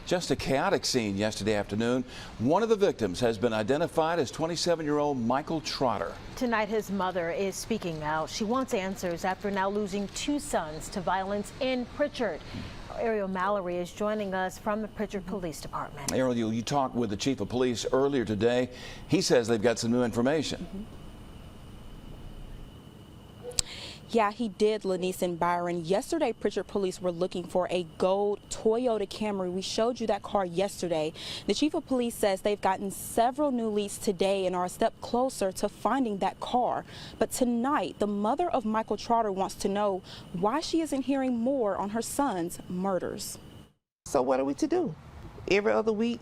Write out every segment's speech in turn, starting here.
Just a chaotic scene yesterday afternoon. One of the victims has been identified as 27-year-old Michael Trotter. Tonight, his mother is speaking out. She wants answers after now losing 2 sons to violence in Prichard. Ariel Mallory is joining us from the Prichard Police Department. Ariel, you talked with the chief of police earlier today. He says they've got some new information. Yeah, he did, Lanice and Byron. Yesterday, Prichard police were looking for a gold Toyota Camry. We showed you that car yesterday. The chief of police says they've gotten several new leads today and are a step closer to finding that car. But tonight, the mother of Michael Trotter wants to know why she isn't hearing more on her son's murders. So what are we to do? Every other week,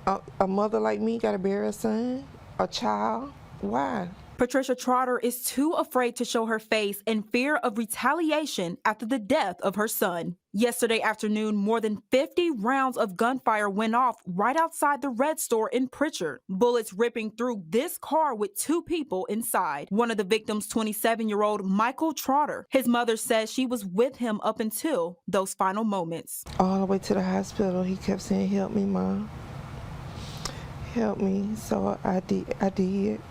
a mother like me got to bury a son, a child? Why? Patricia Trotter is too afraid to show her face in fear of retaliation after the death of her son. Yesterday afternoon, more than 50 rounds of gunfire went off right outside the Red Store in Prichard. Bullets ripping through this car with 2 people inside. One of the victims, 27-year-old Michael Trotter. His mother says she was with him up until those final moments. All the way to the hospital, he kept saying, "Help me, Mom. Help me." So I did.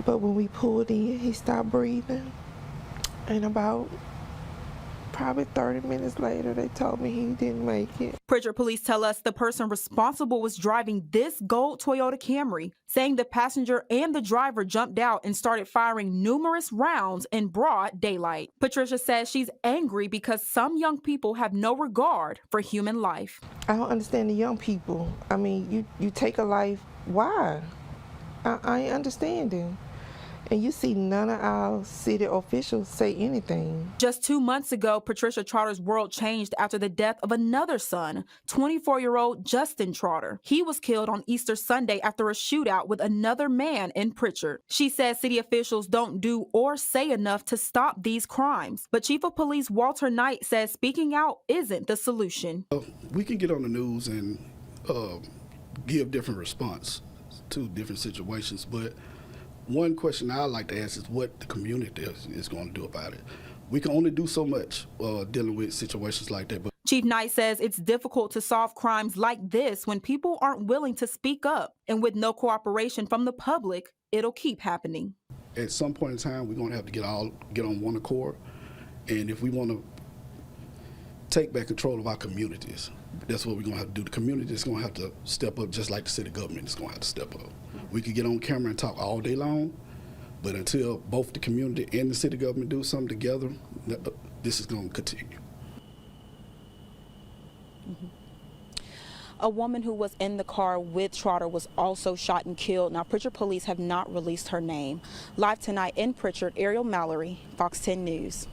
But when we pulled in, he stopped breathing. And about probably 30 minutes later, they told me he didn't make it. Prichard police tell us the person responsible was driving this gold Toyota Camry, saying the passenger and the driver jumped out and started firing numerous rounds in broad daylight. Patricia says she's angry because some young people have no regard for human life. I don't understand the young people. I mean, you take a life, why? I ain't understanding. And you see none of our city officials say anything. Just 2 months ago, Patricia Trotter's world changed after the death of another son, 24-year-old Justin Trotter. He was killed on Easter Sunday after a shootout with another man in Prichard. She says city officials don't do or say enough to stop these crimes. But Chief of Police Walter Knight says speaking out isn't the solution. We can get on the news and give different response to different situations, but one question I like to ask is what the community is going to do about it. We can only do so much dealing with situations like that. But Chief Knight says it's difficult to solve crimes like this when people aren't willing to speak up, and with no cooperation from the public, it'll keep happening. At some point in time, we're going to have to get on one accord, and if we want to take back control of our communities, that's what we're going to have to do. The community is going to have to step up just like the city government is going to have to step up. We could get on camera and talk all day long, but until both the community and the city government do something together, this is going to continue. A woman who was in the car with Trotter was also shot and killed. Now, Prichard police have not released her name. Live tonight in Prichard, Ariel Mallory, Fox 10 News.